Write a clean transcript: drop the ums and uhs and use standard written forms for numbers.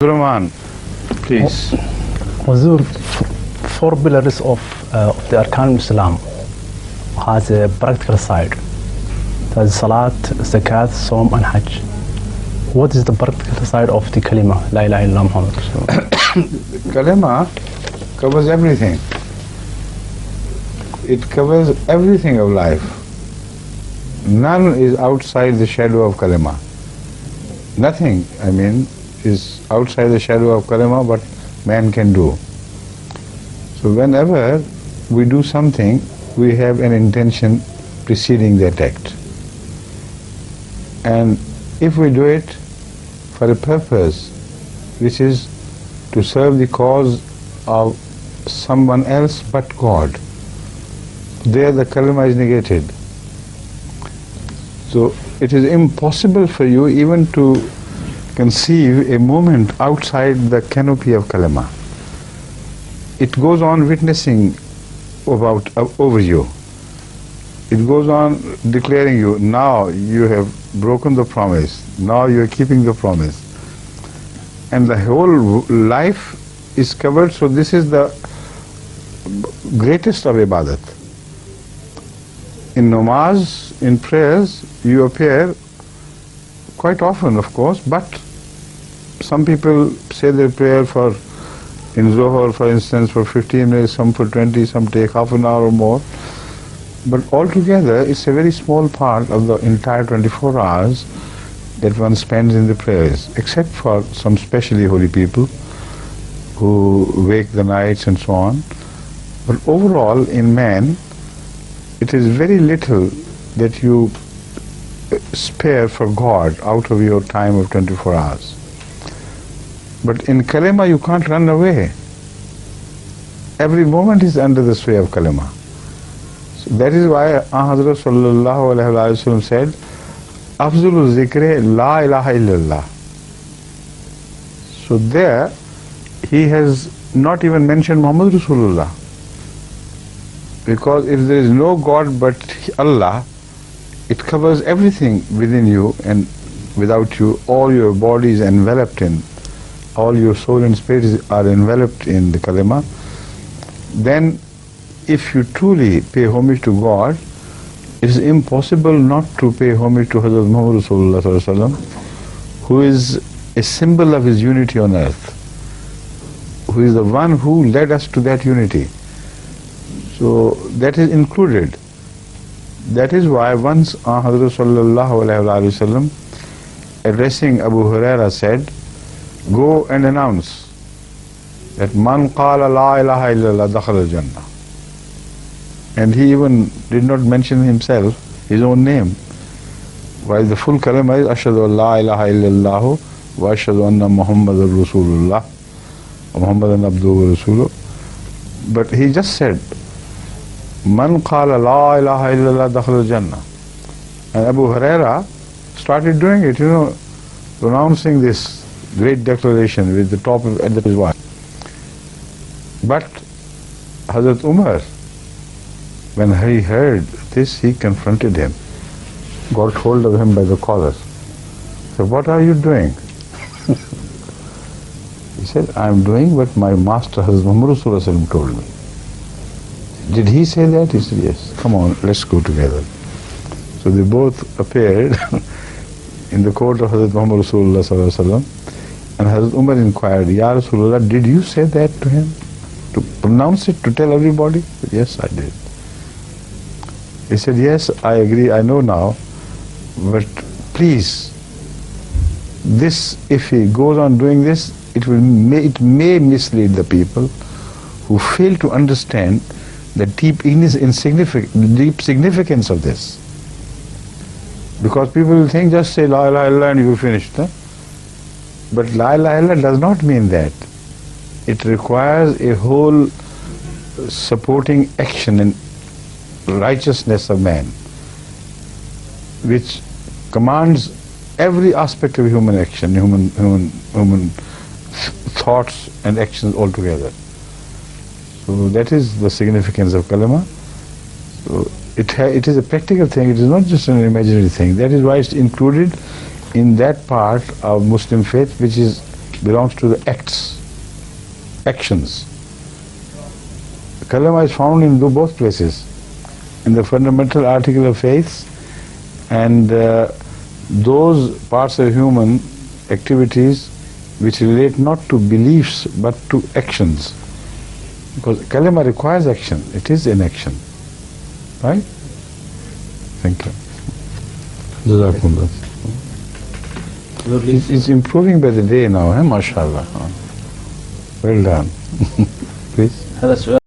Rahman, please. Huzur, four pillars of the Arkan Islam has a practical side. That's Salat, Zakat, Sawm and Hajj. What is the practical side of the Kalema, La ilaha illallah Muhammad Rasulullah? Kalema covers everything. It covers everything of life. None is outside the shadow of Kalema. Nothing, is outside the shadow of Kalema what man can do. So whenever we do something, we have an intention preceding that act. And if we do it for a purpose, which is to serve the cause of someone else but God, there the kalima is negated. So it is impossible for you even to conceive a moment outside the canopy of kalima. It goes on witnessing over you. It goes on declaring you, now you have broken the promise, now you are keeping the promise. And the whole life is covered, so this is the greatest of ibadat. In namaz, in prayers, you appear quite often, of course, but some people say their prayer in Zohar, for instance, for 15 minutes, some for 20, some take half an hour or more. But altogether, it's a very small part of the entire 24 hours that one spends in the prayers, except for some specially holy people who wake the nights and so on. But overall, in man, it is very little that you spare for God out of your time of 24 hours. But in Kalema, you can't run away. Every moment is under the sway of Kalema. So that is why Hazrat sallallahu alaihi wasallam said, Afzulu zikre la ilaha illallah. So there, he has not even mentioned Muhammad Rasulullah. Because if there is no God but Allah, it covers everything within you and without you. All your body is enveloped in, all your soul and spirit are enveloped in the kalima. Then if you truly pay homage to God, it is impossible not to pay homage to Hazrat Muhammad Rasulullah sallallahu alaihi wasallam, who is a symbol of his unity on earth, who is the one who led us to that unity. So that is included. That is why once Hazrat sallallahu alaihi wasallam addressing Abu Huraira said, go and announce that man qala la ilaha illallah dakhala al-jannah. And he even did not mention himself, his own name. While the full kalima is ashhadu an la ilaha illallah wa ashhadu anna Muhammadan Rasulullah wa Muhammadan abduhu wa rasuluh. But he just said, man qala la ilaha illallah dakhala al-jannah. And Abu Huraira started doing it, pronouncing this great declaration with the top of his voice. But Hazrat Umar, when he heard this, he confronted him, got hold of him by the collar. So, what are you doing? He said, I am doing what my master Hazrat Muhammad Rasulullah told me. Did he say that? He said, yes. Come on, let's go together. So they both appeared in the court of Hazrat Muhammad Rasulullah, and Hazrat Umar inquired, Ya Rasulullah, did you say that to him? To pronounce it, to tell everybody? He said, yes, I did. He said, yes, I agree, I know now, but please, this, if he goes on doing this, it may mislead the people who fail to understand the deep significance of this. Because people will think, just say La ilaha illallah and you finished. Huh? But La ilaha illallah does not mean that. It requires a whole supporting action and righteousness of man, which commands every aspect of human action, human thoughts and actions altogether. So that is the significance of kalima. So it is a practical thing, it is not just an imaginary thing. That is why it's included in that part of Muslim faith which is belongs to the actions. Kalema is found in both places, in the fundamental article of faith and those parts of human activities which relate not to beliefs but to actions. Because Kalema requires action, it is an action. Right? Thank you. Jazakumullah. It's improving by the day now, mashallah. Well done. Please.